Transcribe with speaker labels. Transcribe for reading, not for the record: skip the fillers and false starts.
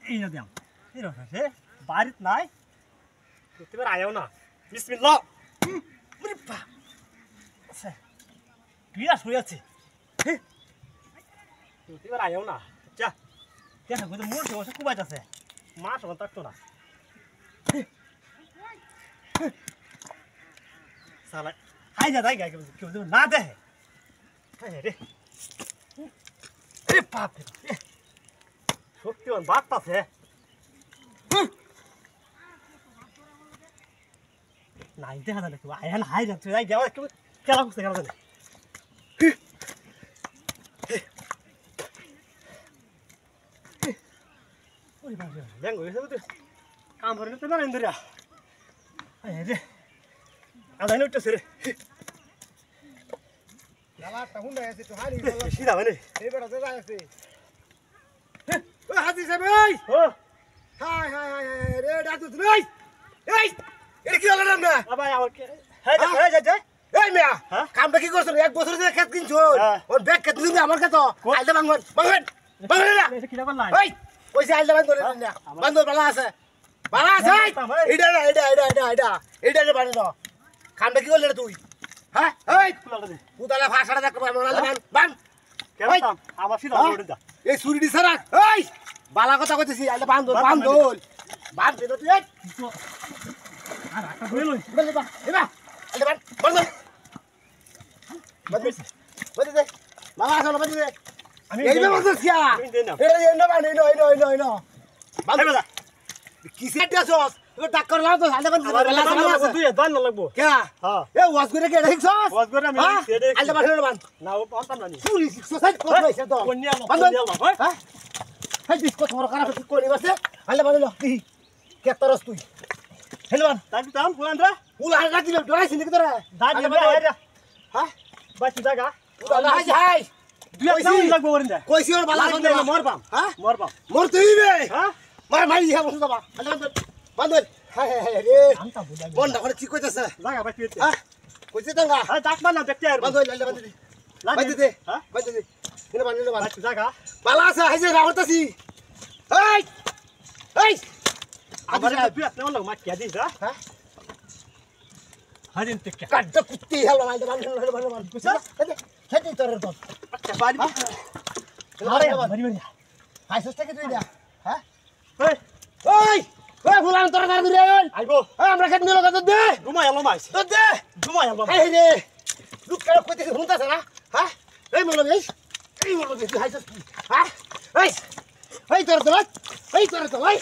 Speaker 1: এই না দিয়াম এই রে বাড়িত নাই তুমি আয়ও না বিসমিল্লাহ ওরে বাপ আচ্ছা বিয়া শুয়ে আছে তুমি আয়ও না যা দেখো কত মোর বসে কুবাইতাছে মা সমান থাকতো না সালা হাই যা দাই গায় কেউ না দেখে রে রে বাপ রে সত্যি বাপ আছে নাই দেখা যায় কেউ আয় না হাই যাচ্ছে যাই দেওয়া কেউ খেলা করছে খেলা জানে ওই বাবা ব্যাঙ্গ হয়েছে তো কাম করে নিতে পারেন ধরিয়া রে আদায় উঠতেছে রে
Speaker 2: লালাটা হুন্ডা আছে তো হারি
Speaker 1: সিধা মানে
Speaker 2: এবারে তো যাইছে ও হাজি সাহেব এই
Speaker 1: ও
Speaker 2: হাই হাই হাই রে ডাকু তুই এই এর কি হলো না
Speaker 1: আবার আমার হ্যাঁ যা যা
Speaker 2: এই মিয়া
Speaker 1: হ্যাঁ?
Speaker 2: কামটা কি করছ এক বছর ধরে খেত কিনছো
Speaker 1: হ্যাঁ।
Speaker 2: ওর ব্যাগ খেত দিবি আমার কাছে আইলে বাংবন বাংবন বাংবন না
Speaker 1: এটা কিনা করলাই
Speaker 2: এই কইছে আইলে বাংবন না বাংবন বালা আছে এটা রে বানি না কামটা কি করলি রে তুই হ্যাঁ এই পুতালা ভাষাটা দেখ বান বান
Speaker 1: কেন আমার সিধা ওড়ে যা
Speaker 2: এই সুরিডি সারা এই বালা কথা কইতেছি আইলে বান্দল বান্দল বান দে তুই
Speaker 1: আর একটা ধরে লই
Speaker 2: বলে বা এবা আইলে বান বান্দল বলে দে বাবা আসলে বলে দে
Speaker 1: আমি
Speaker 2: এই বে বলছিস কি
Speaker 1: আমি দেই না
Speaker 2: এই না বান এই না
Speaker 1: বান্দা যা
Speaker 2: কিসে টেছস এবার ডাক করলাম তো আইলে বান
Speaker 1: তুই দান না লাগবো
Speaker 2: কে
Speaker 1: হ্যাঁ
Speaker 2: এ ওয়াজ করে কে দেখছস
Speaker 1: ওয়াজ করে আমি সেটা
Speaker 2: আইলে বান
Speaker 1: না ও পারতাম না নি
Speaker 2: পুরি সোসাইটি কত হইছে তো
Speaker 1: কোনিয়া
Speaker 2: বান্দল
Speaker 1: হয়
Speaker 2: হ্যাঁ হাই বিস্কুট বড় খারাপ তুই কোনি বসে আইলে বান লো কে তরস তুই হেলো বান
Speaker 1: তাই দাম ফুলানরা
Speaker 2: উলা হারা দিলে ডরাইছিস নাকি তোরা
Speaker 1: দাই দে বাইরে
Speaker 2: হ্যাঁ
Speaker 1: বাকি জায়গা
Speaker 2: উলা হাই
Speaker 1: দুই একটা লাগবো ওরেন দে
Speaker 2: কইছি ওর বালা
Speaker 1: লাগবে না মরবাম
Speaker 2: হ্যাঁ
Speaker 1: মরবাম
Speaker 2: মর তুই বে
Speaker 1: হ্যাঁ
Speaker 2: মার মারি হ্যাঁ বসে যাবা বান্দল হাই রে
Speaker 1: আমটা বুঝা
Speaker 2: বন্ডা করে কি কইতাছে
Speaker 1: জায়গা বাকি
Speaker 2: হ্যাঁ কইছে তঙ্গা
Speaker 1: হ্যাঁ ডাক বানা দেখতে আর
Speaker 2: বান্দল লাইলে বান্দল বান্দল দে
Speaker 1: হ্যাঁ
Speaker 2: বান্দল দে নিলে বান্দল বান
Speaker 1: বাকি জায়গা
Speaker 2: বালা আছে হাইজে রাহতাছি এই এই
Speaker 1: আমার দুই একটা লাগ মা কে দিছ
Speaker 2: হ্যাঁ
Speaker 1: হাজিন টিকা
Speaker 2: কাট কুত্তি হেলো মাইলে বান্দল কইছে খেতে তোর তো
Speaker 1: আচ্ছা বাড়ি
Speaker 2: আরে
Speaker 1: বাড়ি বাড়ি
Speaker 2: হাইছস থেকে তুই দা হ্যাঁ
Speaker 1: এই
Speaker 2: ওই ওই ফুলান তোর কার দূরে আইল
Speaker 1: আইবো
Speaker 2: আমরা খেত নিলো কত দে
Speaker 1: ঘুমাই এলো মাইস
Speaker 2: তো দে
Speaker 1: ঘুমাই এলো
Speaker 2: এই রে লুক কার কইতে হুনতাছ না হ্যাঁ এই মলো বেশ এই মলো বেশ হাইছস হ্যাঁ এই তোর তো ভাই